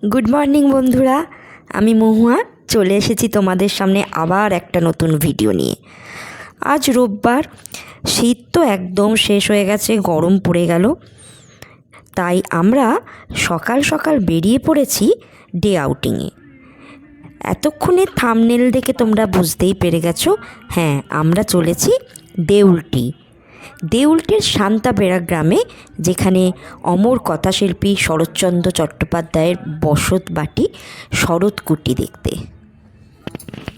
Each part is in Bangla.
গুড মর্নিং বন্ধুরা, আমি মহুয়া চলে এসেছি তোমাদের সামনে আবার একটা নতুন ভিডিও নিয়ে। আজ রোববার, শীত তো একদম শেষ হয়ে গেছে, গরম পড়ে গেল। তাই আমরা সকাল সকাল বেরিয়ে পড়েছি ডে আউটিংয়ে। এতক্ষণে থাম্বনেল দেখে তোমরা বুঝতেই পেরে গেছো, হ্যাঁ আমরা চলেছি দেউলটি। দেউলটির শান্তাবেড়া গ্রামে, যেখানে অমর কথাশিল্পী শরৎচন্দ্র চট্টোপাধ্যায়ের বসত বাটি শরৎকুটি দেখতে।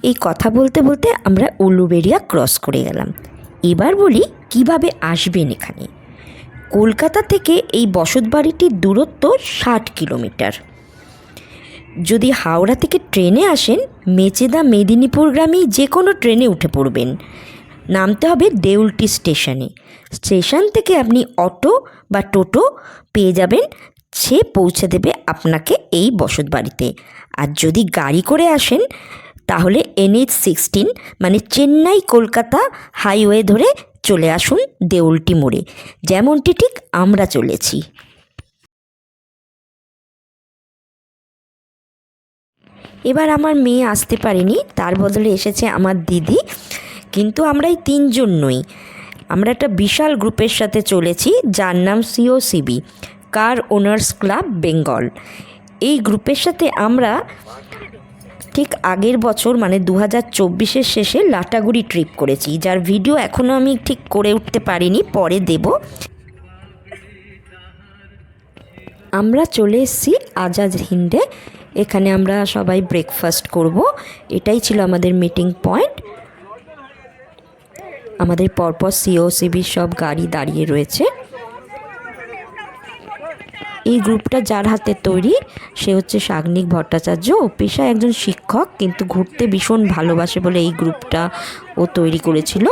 এই কথা বলতে বলতে আমরা উলুবেড়িয়া ক্রস করে গেলাম। এবার বলি কিভাবে আসবেন এখানে। কলকাতা থেকে এই বসত বাড়িটির দূরত্ব 60 কিলোমিটার। যদি হাওড়া থেকে ট্রেনে আসেন, মেচেদা মেদিনীপুর গ্রামেই যে কোনো ট্রেনে উঠে পড়বেন। নামতে হবে দেউলটি স্টেশনে। স্টেশন থেকে আপনি অটো বা টোটো পেয়ে যাবেন, সে পৌঁছে দেবে আপনাকে এই বসত বাড়িতে। আর যদি গাড়ি করে আসেন তাহলে NH-16 মানে চেন্নাই কলকাতা হাইওয়ে ধরে চলে আসুন দেউলটি মোড়ে, যেমনটি ঠিক আমরা চলেছি। এবার আমার মেয়ে আসতে পারেনি, তার বদলে এসেছে আমার দিদি। কিন্তু আমরা এই তিনজন নই, আমরা একটা বিশাল গ্রুপের সাথে চলেছি, যার নাম COCB, কার ওনার্স ক্লাব বেঙ্গল। এই গ্রুপের সাথে আমরা ঠিক আগের বছর মানে 2024-এর শেষে লাটাগুড়ি ট্রিপ করেছি, যার ভিডিও এখনও আমি ঠিক করে উঠতে পারিনি, পরে দেব। আমরা চলে এসেছি আজাদ হিন্দে। এখানে আমরা সবাই ব্রেকফাস্ট করব, এটাই ছিল আমাদের মিটিং পয়েন্ট। আমাদের পরপর COCBর সব গাড়ি দাঁড়িয়ে রয়েছে। এই গ্রুপটা যার হাতে তৈরি সে হচ্ছে সাগ্নিক ভট্টাচার্য। ও পেশায় একজন শিক্ষক, কিন্তু ঘুরতে ভীষণ ভালোবাসে বলে এই গ্রুপটা ও তৈরি করেছিল।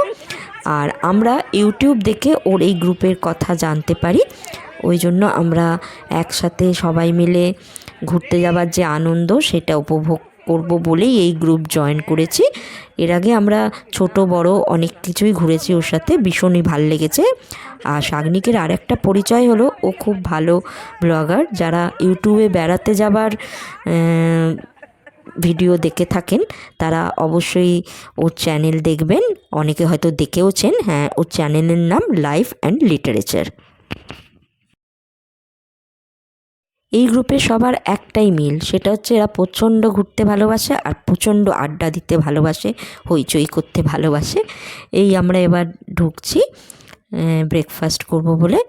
আর আমরা ইউটিউব দেখে ওর এই গ্রুপের কথা জানতে পারি, ওই জন্য আমরা একসাথে সবাই মিলে ঘুরতে যাওয়ার যে আনন্দ সেটা উপভোগ করব বলেই এই গ্রুপ জয়েন করেছি। এর আগে আমরা ছোট বড় অনেক কিছুই ঘুরেছি ওর সাথে, ভীষণই ভাল লেগেছে। আর সাগ্নিকের আর একটা পরিচয় হলো ও খুব ভালো ব্লগার। যারা ইউটিউবে বেড়াতে যাবার ভিডিও দেখে থাকেন তারা অবশ্যই ওর চ্যানেল দেখবেন, অনেকে হয়তো দেখেওছেন। হ্যাঁ, ওর চ্যানেলের নাম লাইফ অ্যান্ড লিটারেচার। এই গ্রুপে সবার একটাই মিল, সেটা হচ্ছে এরা প্রচণ্ড ঘুরতে ভালোবাসে আর প্রচণ্ড আড্ডা দিতে ভালোবাসে, হইচই করতে ভালোবাসে। এই আমরা এবার ঢুকছি ব্রেকফাস্ট করব বলে।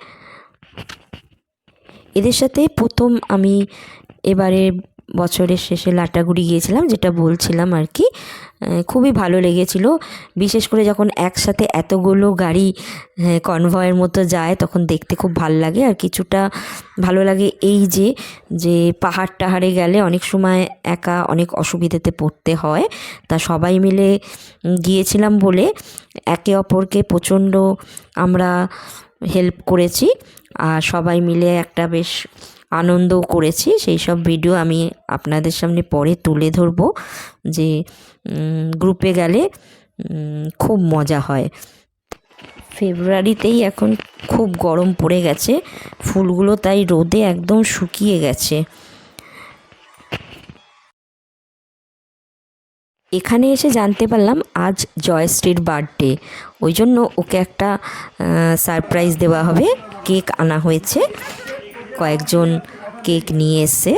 এদের সাথে প্রথম আমি এবারে বছরের শেষে লাটাগুড়ি গিয়েছিলাম, যেটা বলছিলাম আর কি। খুবই ভালো লেগেছিল, বিশেষ করে যখন একসাথে এতগুলো গাড়ি কনভয়ের মতো যায় তখন দেখতে খুব ভালো লাগে। আর কিছুটা ভালো লাগে এই যে পাহাড় টাহাড়ে গেলে অনেক সময় একা অনেক অসুবিধাতে পড়তে হয়, তা সবাই মিলে গিয়েছিলাম বলে একে অপরকে প্রচণ্ড আমরা হেল্প করেছি আর সবাই মিলে একটা বেশ আনন্দও করেছি। সেই সব ভিডিও আমি আপনাদের সামনে পরে তুলে ধরবো, যে গ্রুপে গেলে খুব মজা হয়। ফেব্রুয়ারিতেই এখন খুব গরম পড়ে গেছে, ফুলগুলো তাই রোদে একদম শুকিয়ে গেছে। এখানে এসে জানতে পারলাম আজ জয়শ্রীর বার্থডে, ওই জন্য ওকে একটা সারপ্রাইজ দেওয়া হবে। কেক আনা হয়েছে, কয়েকজন কেক নিয়ে এসছে,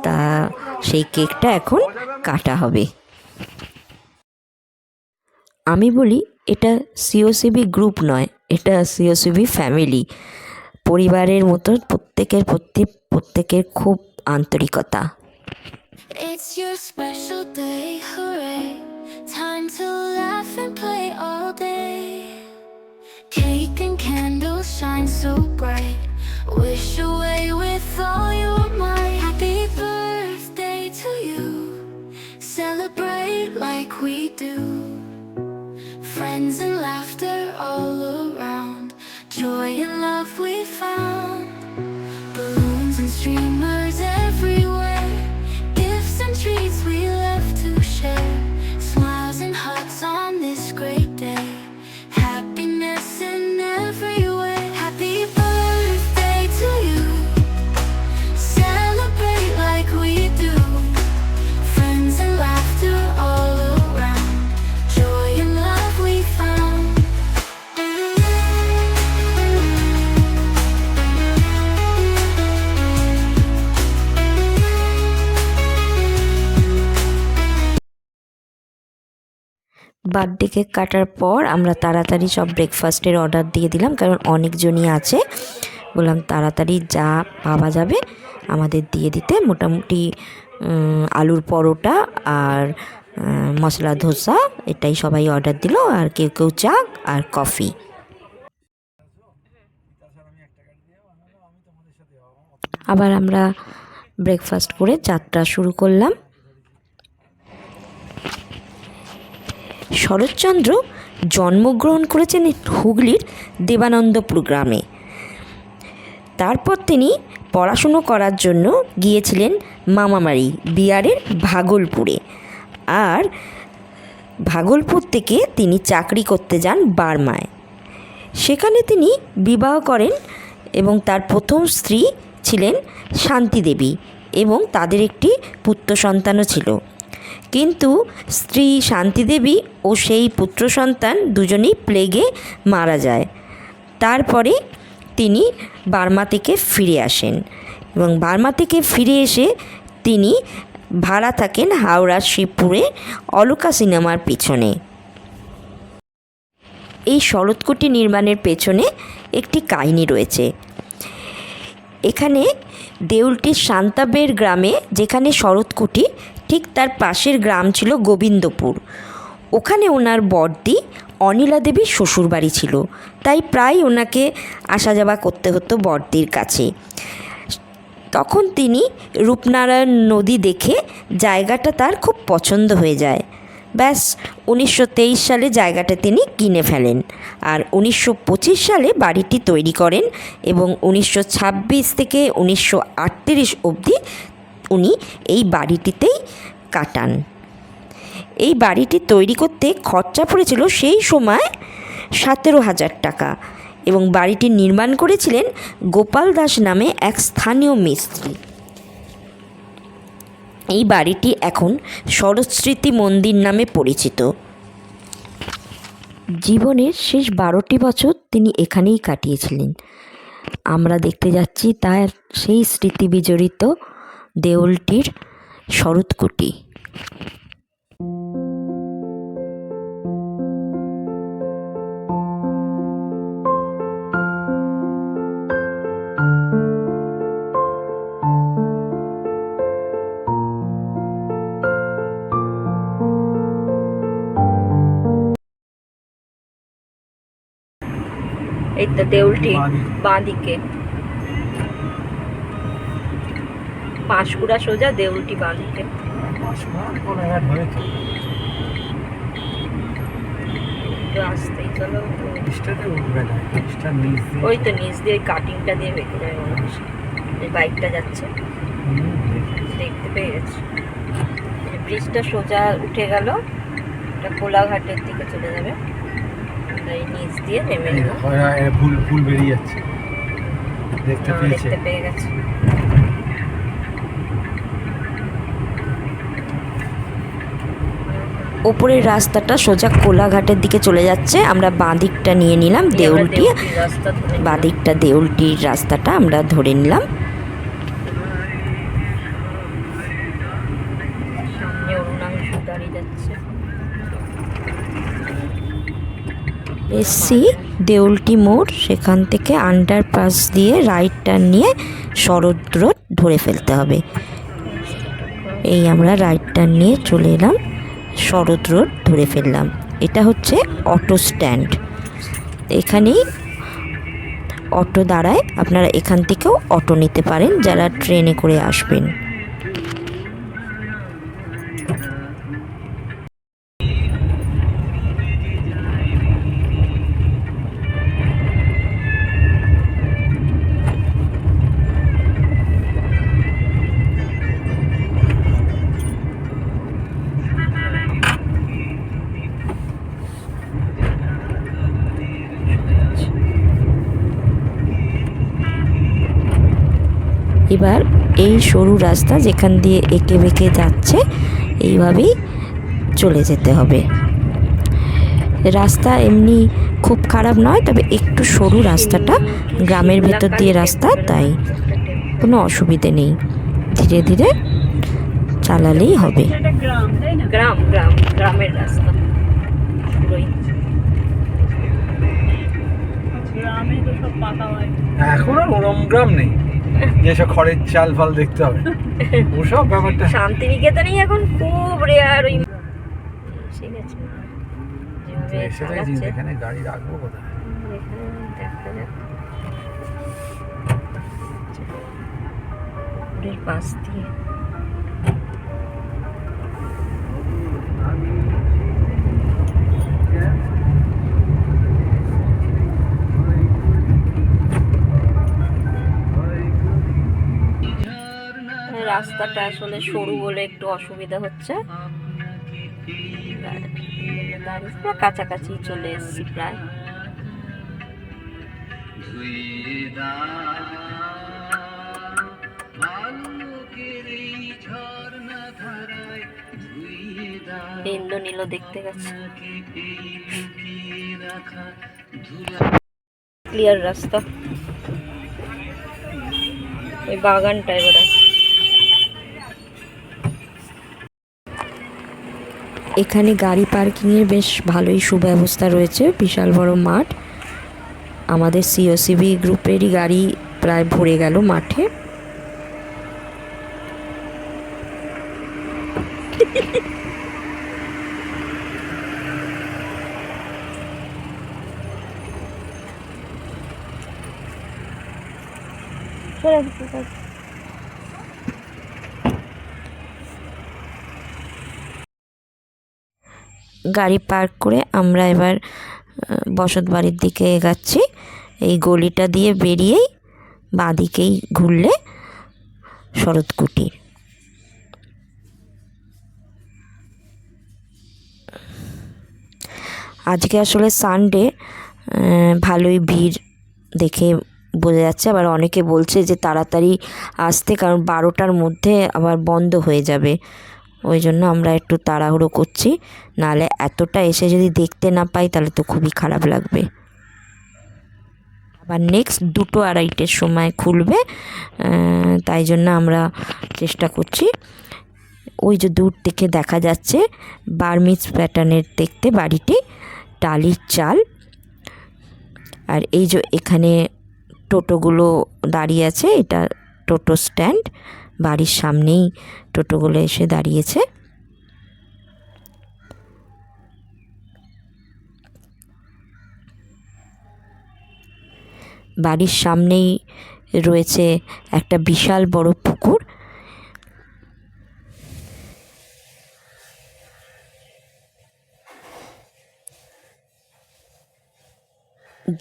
তা সেই কেকটা এখন কাটা হবে। আমি বলি এটা COCB গ্রুপ নয়, এটা COCB ফ্যামিলি, পরিবারের মতো প্রত্যেকের খুব আন্তরিকতা। It's your special day, hooray. Time to laugh and play all day. Cake and candles shine so bright. Wish away with all your might. Happy birthday to you. Celebrate like we do. Friends and laughter all around. Joy and love we found. Balloons and streamers everywhere. Gifts and treats we love to share. Smiles and hugs on this great day. Happiness in every way. Happy birthday to you. Celebrate like we birthday cake কাটার পর আমরা তাড়াতাড়ি সব ব্রেকফাস্টের অর্ডার দিয়ে দিলাম, কারণ অনেকজনই আছে। বললাম তাড়াতাড়ি যা পাওয়া যাবে আমাদের দিয়ে দিতে। মোটামুটি আলুর পরোটা আর মশলা ধোসা এটাই সবাই অর্ডার দিল, আর কেউ কেউ চা আর কফি। আবার আমরা ব্রেকফাস্ট করে যাত্রা শুরু করলাম। শরৎচন্দ্র জন্মগ্রহণ করেছেন হুগলির দেবানন্দপুর গ্রামে। তারপর তিনি পড়াশুনো করার জন্য গিয়েছিলেন মামাবাড়ি বিহারের ভাগলপুরে, আর ভাগলপুর থেকে তিনি চাকরি করতে যান বার্মায়। সেখানে তিনি বিবাহ করেন এবং তার প্রথম স্ত্রী ছিলেন শান্তি দেবী এবং তাদের একটি পুত্র সন্তানও ছিল। কিন্তু স্ত্রী শান্তি দেবী ও সেই পুত্র সন্তান দুজনেই প্লেগে মারা যায়। তারপরে তিনি বার্মা থেকে ফিরে আসেন এবং বার্মা থেকে ফিরে এসে তিনি ভাড়া থাকেন হাওড়ার শিবপুরে অলকা সিনেমার পিছনে। এই শরৎকুটি নির্মাণের পেছনে একটি কাহিনী রয়েছে। এখানে দেউলটির শান্তাবের গ্রামে যেখানে শরৎকুটি, ঠিক তার পাশের গ্রাম ছিল গোবিন্দপুর। ওখানে ওনার বড়দি অনিলা দেবীর শ্বশুরবাড়ি ছিল, তাই প্রায় ওনাকে আসা যাওয়া করতে হতো বড়দির কাছে। তখন তিনি রূপনারায়ণ নদী দেখে জায়গাটা তার খুব পছন্দ হয়ে যায়। ব্যাস 1923 সালে জায়গাটা তিনি কিনে ফেলেন, আর 1925 সালে বাড়িটি তৈরি করেন এবং 1926 থেকে 1938 অবধি উনি এই বাড়িটিতেই কাটান। এই বাড়িটি তৈরি করতে খরচা পড়েছিল সেই সময় 17,000 টাকা এবং বাড়িটি নির্মাণ করেছিলেন গোপাল দাস নামে এক স্থানীয় মিস্ত্রি। এই বাড়িটি এখন শরৎস্মৃতি মন্দির নামে পরিচিত। জীবনের শেষ 12টি বছর তিনি এখানেই কাটিয়েছিলেন। আমরা দেখতে যাচ্ছি তার সেই স্মৃতি বিজড়িত দেউলটির শরৎকুটি। এই তো দেউলটি বাঁদিকে, পাঁশকুড়া সোজা, দেউলটি বাঁদিকে। আসতেই চলো, ওই তো নিচ দিয়ে ওই কাটিংটা দিয়ে বেঁকে যায় মনে হচ্ছে। এই বাইকটা যাচ্ছে, দেখতে পেয়ে গেছি। ব্রিজটা সোজা উঠে গেল, এটা কোলাঘাটের দিকে চলে যাবে। এই নিচ দিয়ে নেমে ফুল বেরিয়ে যাচ্ছে, দেখতে পেয়ে গেছে। ওপরের রাস্তাটা সোজা কোলাঘাটের দিকে চলে যাচ্ছে। আমরা বাঁ দিকটা নিয়ে নিলাম, দেউলটি বাঁ দিকটা দেউলটির রাস্তাটা আমরা ধরে নিলাম। এসছি দেউলটি মোড়, সেখান থেকে আন্ডারপাস দিয়ে রাইট টার্ন নিয়ে শরৎ রোড ধরে ফেলতে হবে। এই আমরা রাইট টার্ন নিয়ে চলে এলাম, শরৎ রোড ধরে ফেললাম। এটা হচ্ছে অটো স্ট্যান্ড, এখানেই অটো দাঁড়ায়। আপনারা এখান থেকেও অটো নিতে পারেন যারা ট্রেনে করে আসবেন। এবার এই সরু রাস্তা যেখান দিয়ে এঁকে বেঁকে যাচ্ছে, এইভাবেই চলে যেতে হবে। রাস্তা এমনি খুব খারাপ নয়, তবে একটু সরু রাস্তাটা, গ্রামের ভেতর দিয়ে রাস্তা, তাই কোনো অসুবিধে নেই, ধীরে ধীরে চালালেই হবে। গ্রামের রাস্তা। পুরোই। গ্রামে তো সব পাকা হয়। এখন আর ওরম গ্রাম নেই যেসব খড়ের চাল ফাল দেখতে হবে, ওসব ব্যাপারটা। শান্তিনিকেতনেই এখন খুব রেয়ার ওই ঠিক আছে তো এসে দেখছি এখানে গাড়ি রাখবো কোথায়? দেখা যাক পুকুরের পাশ দিয়ে। রাস্তাটা আসলে সরু বলে একটু অসুবিধা হচ্ছে, কাছাকাছি চলে এসেছি প্রায়। ইন্দ্রনীল দেখতে গেছে, ক্লিয়ার রাস্তা। ওই বাগানটায় বোধ হয়। এখানে গাড়ি পার্কিংয়ের বেশ ভালোই সুব্যবস্থা রয়েছে, বিশাল বড় মাঠ। আমাদের সিওসিবি গ্রুপেরই গাড়ি প্রায় ভরে গেল মাঠে। গাড়ি পার্ক করে আমরা এবার বসত বাড়ির দিকে এগাচ্ছি। এই গলিটা দিয়ে বেরিয়েই বাঁদিকেই ঘুরলে শরৎ কুটির। আজকে আসলে সানডে, ভালোই ভিড় দেখে বোঝা যাচ্ছে। আবার অনেকে বলছে যে তাড়াতাড়ি আসতে, কারণ 12টার মধ্যে আবার বন্ধ হয়ে যাবে। ওই জন্য আমরা একটু তাড়াহুড়ো করছি, নাহলে এতটা এসে যদি দেখতে না পাই তাহলে তো খুবই খারাপ লাগবে। আবার নেক্সট 2-2:30 সময় খুলবে, তাই জন্য আমরা চেষ্টা করছি। ওই যে দূর থেকে দেখা যাচ্ছে বার্মিজ প্যাটার্নের দেখতে বাড়িটি, টালির চাল। আর এই যে এখানে টোটোগুলো দাঁড়িয়ে আছে, এটা টোটো স্ট্যান্ড। বাড়ির সামনেই টোটোগুলো এসে দাঁড়িয়েছে। বাড়ির সামনেই রয়েছে একটা বিশাল বড় পুকুর।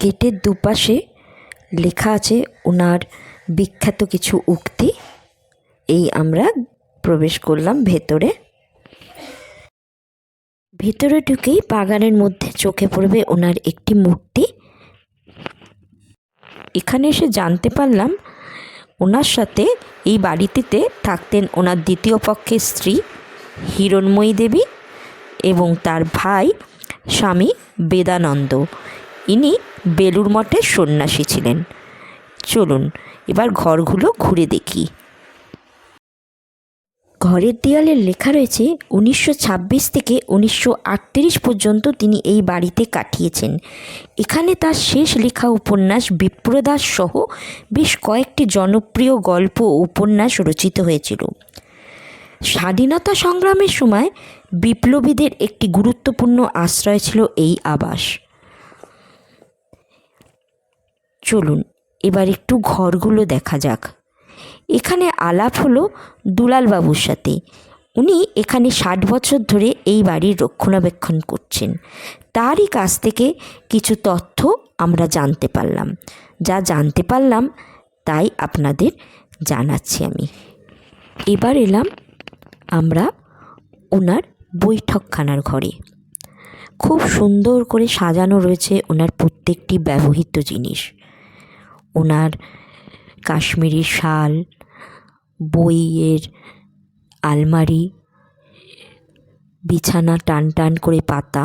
গেটের দুপাশে লেখা আছে ওনার বিখ্যাত কিছু উক্তি। এই আমরা প্রবেশ করলাম ভেতরে। ভেতরে ঢুকেই বাগানের মধ্যে চোখে পড়বে ওনার একটি মূর্তি। এখানে এসে জানতে পারলাম ওনার সাথে এই বাড়িটিতে থাকতেন ওনার দ্বিতীয় পক্ষের স্ত্রী হিরণময়ী দেবী এবং তার ভাই স্বামী বেদানন্দ। ইনি বেলুর মঠের সন্ন্যাসী ছিলেন। চলুন এবার ঘরগুলো ঘুরে দেখি। ঘরের দেয়ালে লেখা রয়েছে 1926 থেকে 1938 পর্যন্ত তিনি এই বাড়িতে কাটিয়েছেন। এখানে তার শেষ লেখা উপন্যাস বিপ্রদাস সহ বেশ কয়েকটি জনপ্রিয় গল্প ও উপন্যাস রচিত হয়েছিল। স্বাধীনতা সংগ্রামের সময় বিপ্লবীদের একটি গুরুত্বপূর্ণ আশ্রয় ছিল এই আবাস। চলুন এবার একটু ঘরগুলো দেখা যাক। এখানে আলাপ হলো দুলালবাবুর সাথে। উনি এখানে 60 বছর ধরে এই বাড়ির রক্ষণাবেক্ষণ করছেন। তারই কাছ থেকে কিছু তথ্য আমরা জানতে পারলাম। যা জানতে পারলাম তাই আপনাদের জানাচ্ছি আমি। এবার এলাম আমরা ওনার বৈঠকখানার ঘরে। খুব সুন্দর করে সাজানো রয়েছে ওনার প্রত্যেকটি ব্যবহৃত জিনিস। ওনার কাশ্মীরি শাল, বইয়ের আলমারি, বিছানা টান টান করে পাতা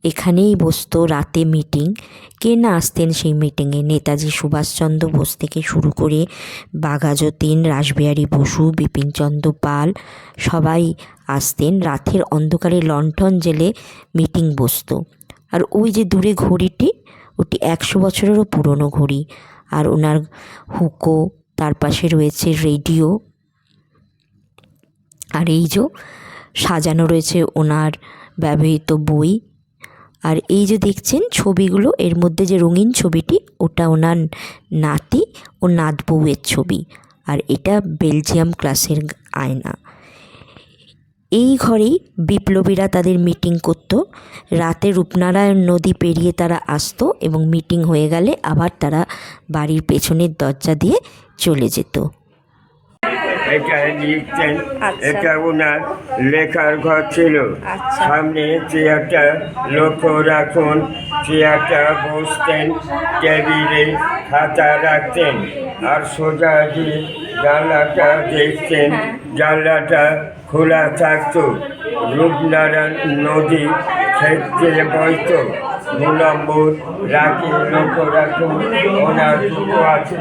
এখানেই বসতো রাতে মিটিং। কে না আসতেন সেই মিটিংয়ে? নেতাজি সুভাষচন্দ্র বোস থেকে শুরু করে বাঘা যতীন, রাসবিহারী বসু, বিপিনচন্দ্র পাল সবাই আসতেন। রাতের অন্ধকারে লণ্ঠন জেলে মিটিং বসতো। আর ওই যে দূরে ঘড়িটি, ওটি 100 বছরেরও পুরনো ঘড়ি। আর ওনার হুকো, তার পাশে রয়েছে রেডিও। আর এই যে সাজানো রয়েছে ওনার ব্যবহৃত বই। আর এই যে দেখছেন ছবিগুলো, এর মধ্যে যে রঙিন ছবিটি, ওটা ওনার নাতি ও নাত বউয়ের ছবি। আর এটা বেলজিয়াম ক্লাসের আয়না। এই ঘরেই বিপ্লবীরা তাদের মিটিং করত। রাতে রূপনারায়ণ নদী পেরিয়ে তারা আসতো এবং মিটিং হয়ে গেলে আবার তারা বাড়ির পেছনের দরজা দিয়ে চলে যেত। এটা লিখতেন, এটা ওনার লেখার ঘর ছিল। সামনে চেয়ারটা লক্ষ্য রাখুন, চেয়ারটা বসতেন, টেবিলে খাতা রাখতেন। আর সোজা দিয়ে জানলাটা দেখতেন, জানলাটা খোলা থাকতো। রূপনারায়ণ নদী ক্ষেত্রে বইত। 2 নম্বর রাখি, লক্ষ্য রাখুন, ওনার দুটো আছে।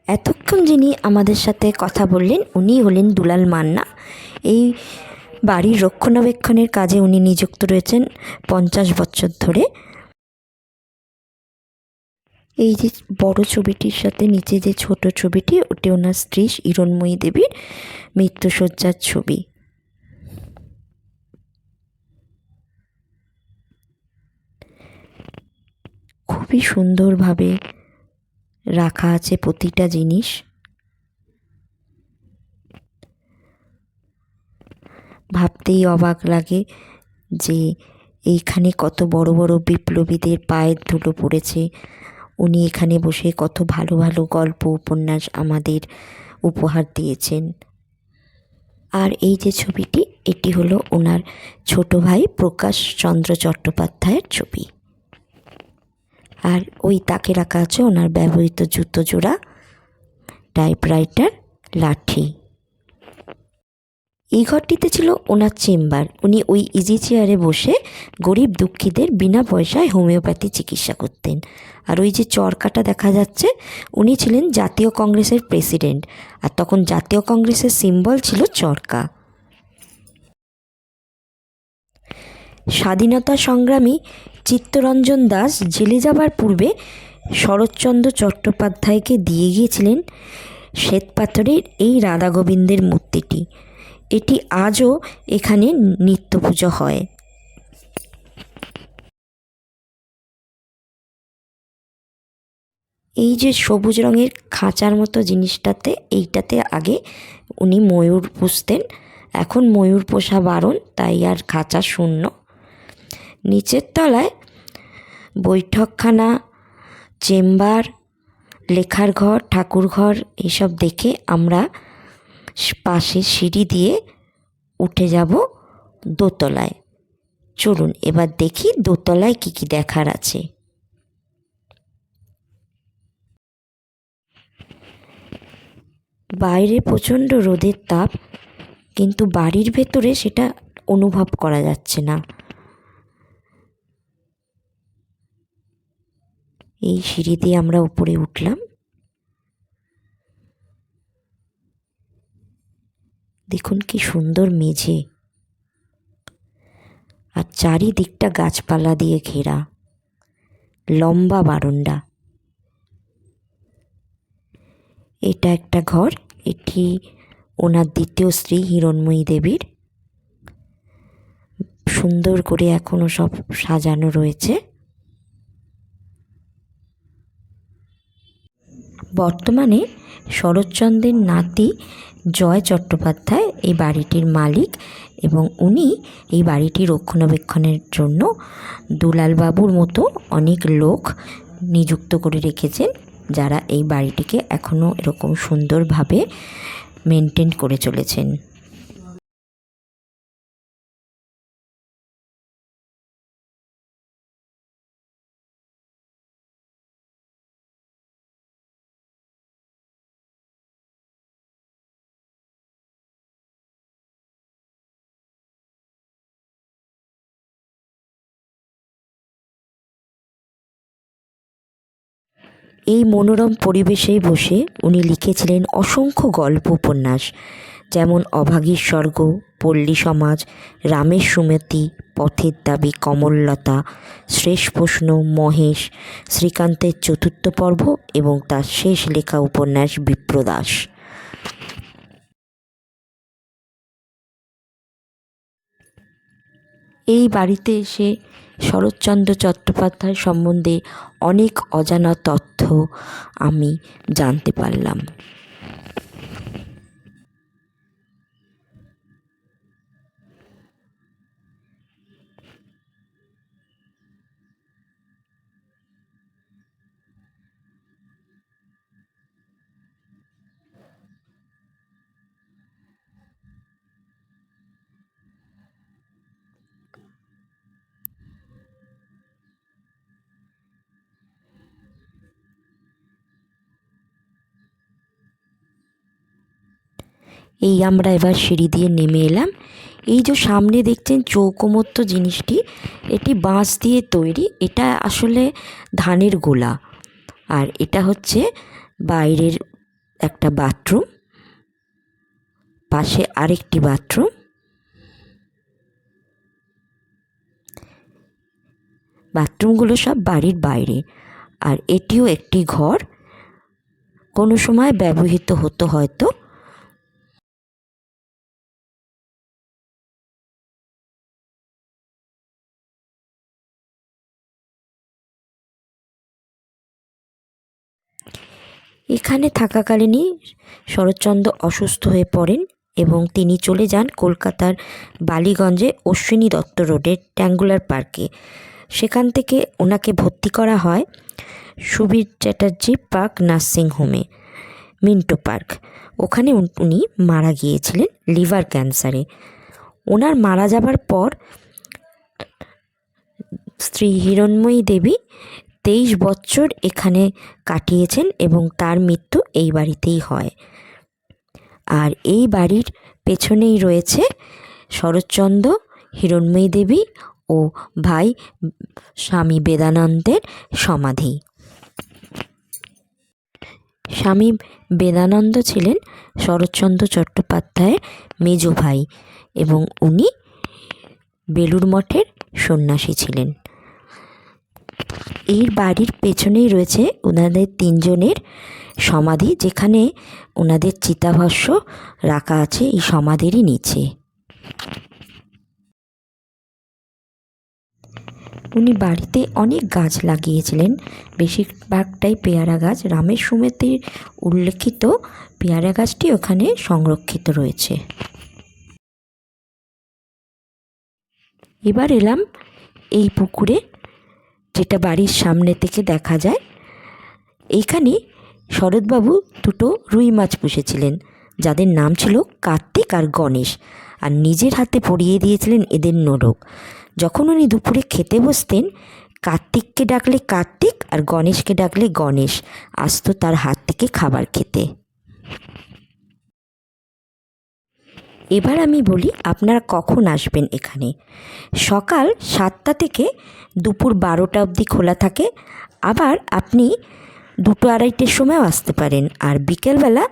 এতক্ষণ যিনি আমাদের সাথে কথা বললেন উনি হলেন দুলাল মান্না। এই বাড়ির রক্ষণাবেক্ষণের কাজে উনি নিযুক্ত রয়েছেন 50 বছর ধরে। এই যে বড় ছবিটির সাথে নিচে যে ছোট ছবিটি, ওটি ওনার স্ত্রী হিরণময়ী দেবীর মৃত্যুশয্যার ছবি। খুবই সুন্দরভাবে রাখা আছে প্রতিটা জিনিস। ভাবতেই অবাক লাগে যে এইখানে কত বড় বড় বিপ্লবীদের পায়ের ধুলো পড়েছে। উনি এখানে বসে কত ভালো ভালো গল্প উপন্যাস আমাদের উপহার দিয়েছেন। আর এই যে ছবিটি, এটি হলো ওনার ছোট ভাই প্রকাশ চন্দ্র চট্টোপাধ্যায়ের ছবি। আর ওই তাকে রাখা আছে ওনার ব্যবহৃত জুতো জোড়া, টাইপরাইটার, লাঠি। এই ঘরটিতে ছিল ওনার চেম্বার। উনি ওই ইজি চেয়ারে বসে গরিব দুঃখীদের বিনা পয়সায় হোমিওপ্যাথি চিকিৎসা করতেন। আর ওই যে চরকাটা দেখা যাচ্ছে, উনি ছিলেন জাতীয় কংগ্রেসের প্রেসিডেন্ট। আর তখন জাতীয় কংগ্রেসের সিম্বল ছিল চরকা। স্বাধীনতা সংগ্রামী চিত্তরঞ্জন দাস জেলে যাবার পূর্বে শরৎচন্দ্র চট্টোপাধ্যায়কে দিয়ে গিয়েছিলেন শ্বেতপাথরের এই রাধা গোবিন্দের মূর্তিটি। এটি আজও এখানে নিত্য পুজো হয়। এই যে সবুজ রঙের খাঁচার মতো জিনিসটাতে, এইটাতে আগে উনি ময়ূর পুষতেন। এখন ময়ূর পোষা বারণ, তাই আর খাঁচা শূন্য। নিচের তলায় বৈঠকখানা, চেম্বার, লেখার ঘর, ঠাকুর ঘর এইসব দেখে আমরা পাশে সিঁড়ি দিয়ে উঠে যাব দোতলায়। চলুন এবার দেখি দোতলায় কি কি দেখার আছে। বাইরে প্রচণ্ড রোদের তাপ, কিন্তু বাড়ির ভেতরে সেটা অনুভব করা যাচ্ছে না। এই সিঁড়ি দিয়ে আমরা উপরে উঠলাম। দেখুন কি সুন্দর মেঝে, আর চারিদিকটা গাছপালা দিয়ে ঘেরা, লম্বা বারান্দা। এটা একটা ঘর, এটি ওনার দ্বিতীয় স্ত্রী হিরণময়ী দেবীর। সুন্দর করে এখনো সব সাজানো রয়েছে। বর্তমানে শরৎচন্দ্রের নাতি জয় চট্টোপাধ্যায় এই বাড়িটির মালিক, এবং উনি এই বাড়িটি রক্ষণাবেক্ষণের জন্য দুলালবাবুর মতো অনেক লোক নিযুক্ত করে রেখেছেন, যারা এই বাড়িটিকে এখনও এরকম সুন্দরভাবে মেনটেন করে চলেছেন। এই মনোরম পরিবেশেই বসে উনি লিখেছিলেন অসংখ্য গল্প উপন্যাস, যেমন অভাগীর স্বর্গ, পল্লী সমাজ, রামের সুমতি, পথের দাবি, কমললতা, শেষ প্রশ্ন, মহেশ, শ্রীকান্তের চতুর্থ পর্ব এবং তার শেষ লেখা উপন্যাস বিপ্রদাস। এই বাড়িতে এসে শরৎচন্দ্র চট্টোপাধ্যায় সম্বন্ধে অনেক অজানা তথ্য আমি জানতে পারলাম। এই আমরা এবার সিঁড়ি দিয়ে নেমে এলাম। এই যে সামনে দেখছেন চৌকোমত্ত জিনিসটি, এটি বাঁশ দিয়ে তৈরি। এটা আসলে ধানের গোলা, আর এটা হচ্ছে বাইরের একটা বাথরুম, পাশে আরেকটি বাথরুম। বাথরুমগুলো সব বাড়ির বাইরে, আর এটিও একটি ঘর, কোনো সময় ব্যবহৃত হতো হয়তো। এখানে থাকাকালীনই শরৎচন্দ্র অসুস্থ হয়ে পড়েন এবং তিনি চলে যান কলকাতার বালিগঞ্জে অশ্বিনী দত্ত রোডের ট্যাঙ্গুলার পার্কে। সেখান থেকে ওনাকে ভর্তি করা হয় সুবীর চ্যাটার্জি পার্ক নার্সিং হোমে, মিন্টো পার্ক। ওখানে উনি মারা গিয়েছিলেন লিভার ক্যান্সারে। ওনার মারা যাবার পর স্ত্রী হিরণময়ী দেবী 23 বছর এখানে কাটিয়েছেন এবং তার মৃত্যু এই বাড়িতেই হয়। আর এই বাড়ির পেছনেই রয়েছে শরৎচন্দ্র, হিরণময়ী দেবী ও ভাই স্বামী বেদানন্দের সমাধি। স্বামী বেদানন্দ ছিলেন শরৎচন্দ্র চট্টোপাধ্যায়ের মেজ ভাই এবং উনি বেলুড় মঠের সন্ন্যাসী ছিলেন। এই বাড়ির পেছনেই রয়েছে ওনাদের তিনজনের সমাধি, যেখানে ওনাদের চিতাভস্ম রাখা আছে এই সমাধিরই নিচে। উনি বাড়িতে অনেক গাছ লাগিয়েছিলেন, বেশিরভাগটাই পেয়ারা গাছ। রামের সুমতির উল্লেখিত পেয়ারা গাছটি ওখানে সংরক্ষিত রয়েছে। এবার এলাম এই পুকুরে, যেটা বাড়ির সামনে থেকে দেখা যায়। এইখানে শরৎবাবু দুটো রুই মাছ পুষেছিলেন, যাদের নাম ছিল কার্তিক আর গণেশ, আর নিজের হাতে পরিয়ে দিয়েছিলেন এদের নোড়ক। যখন উনি দুপুরে খেতে বসতেন, কার্তিককে ডাকলে কার্তিক আর গণেশকে ডাকলে গণেশ আসতো তার হাত থেকে খাবার খেতে। এবার আমি বলি আপনারা কখন আসবেন এখানে। সকাল 7টা থেকে দুপুর 12টা অবধি খোলা থাকে, আবার আপনি 2-2:30টার সময়ও আসতে পারেন, আর বিকেলবেলা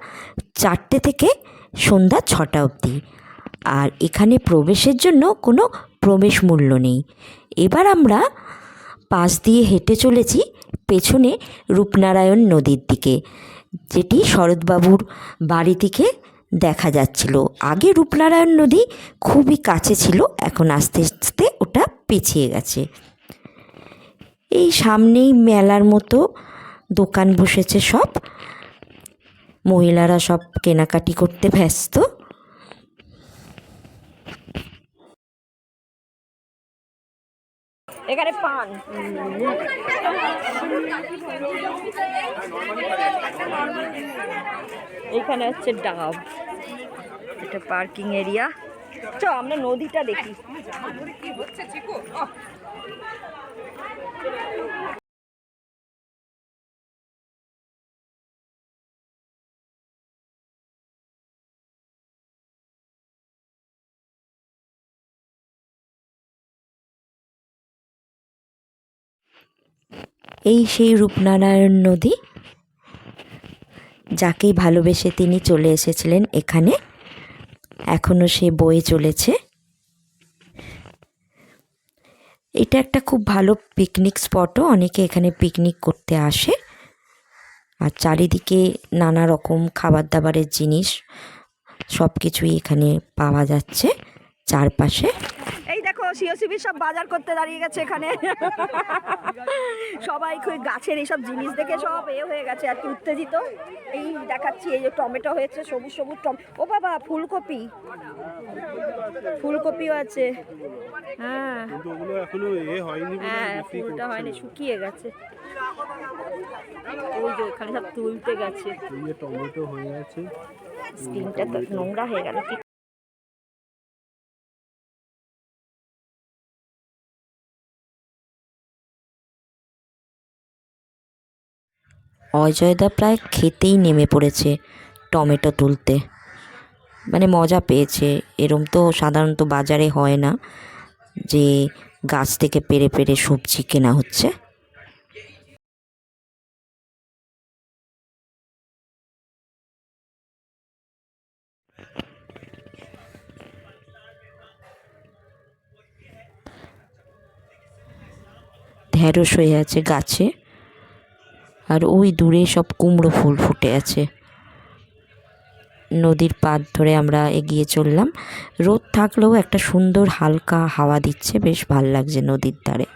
4টে থেকে সন্ধ্যা 6টা অবধি। আর এখানে প্রবেশের জন্য কোনো প্রবেশ মূল্য নেই। এবার আমরা পাশ দিয়ে হেঁটে চলেছি পেছনে রূপনারায়ণ নদীর দিকে, যেটি শরৎবাবুর বাড়ি থেকে দেখা যাচ্ছিল। আগে রূপনারায়ণ নদী খুবই কাছে ছিল, এখন আস্তে আস্তে ওটা পিছিয়ে গেছে। এই সামনেই মেলার মতো দোকান বসেছে, সব মহিলারা সব কেনাকাটি করতে ব্যস্ত। এখানে পান এখানে হচ্ছে ডাব, এটা পার্কিং এরিয়া। তো আমরা নদীটা দেখি। এই সেই রূপনারায়ণ নদী। যাকেই ভালোবেসে তিনি চলে এসেছিলেন এখানে, এখনও সে বয়ে চলেছে। এটা একটা খুব ভালো পিকনিক স্পটও, অনেকে এখানে পিকনিক করতে আসে। আর চারিদিকে নানা রকম খাবার দাবারের জিনিস সব কিছুই এখানে পাওয়া যাচ্ছে চারপাশে। এই দেখো সিওসিবির সব বাজার করতে দাঁড়িয়ে গেছে এখানে। সবাই খুব গাছের এইসব জিনিস দেখে সব হয়ে গেছে আর কি উত্তেজিত। এই দেখাচ্ছি, এই যে টমেটো হয়েছে, সবুজ সবুজ ও বাবা ফুলকপি, ফুলকপিও আছে। হ্যাঁ হ্যাঁ, ফুলটা হয়নি, শুকিয়ে গেছে। ওই যে এখানে সব তুলতে গেছে। টমেটো হয়ে আছে, স্ক্রিনটা তো নোংরা হয়ে গেল। অজয়দা প্রায় খেতেই নেমে পড়েছে টমেটো তুলতে, মানে মজা পেয়েছে। এরম তো সাধারণত বাজারে হয় না যে গাছ থেকে পেরে পেরে সবজি কেনা হচ্ছে। ঢেঁড়স হয়ে আছে গাছে, আর ওই দূরে সব কুমড়ো ফুল ফুটে আছে। নদীর পাড় ধরে আমরা এগিয়ে চললাম। রোদ থাকলেও একটা সুন্দর হালকা হাওয়া দিচ্ছে, বেশ ভাল লাগছে নদীর ধারে।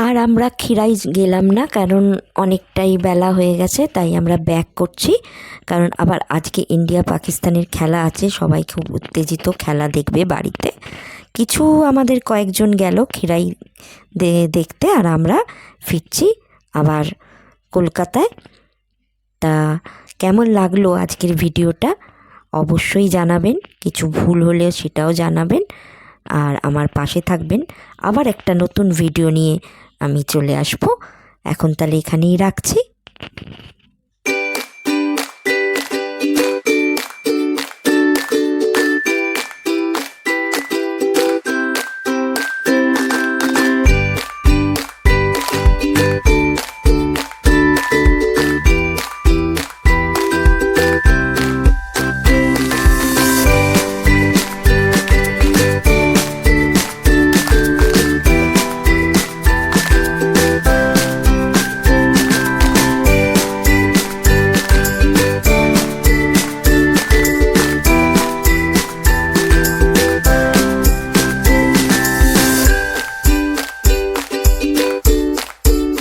আর আমরা খিরাই গেলাম না, কারণ অনেকটাই বেলা হয়ে গেছে, তাই আমরা ব্যাক করছি। কারণ আবার আজকে ইন্ডিয়া পাকিস্তানের খেলা আছে, সবাই খুব উত্তেজিত, খেলা দেখবে বাড়িতে। কিছু আমাদের কয়েকজন গেল খিরাই দেখতে, আর আমরা ফিরছি আবার কলকাতায়। তা কেমন লাগলো আজকের ভিডিওটা অবশ্যই জানাবেন, কিছু ভুল হলে সেটাও জানাবেন, আর আমার পাশে থাকবেন। আবার একটা নতুন ভিডিও নিয়ে আমি চলে আসব। এখন তাহলে এখানেই রাখছি।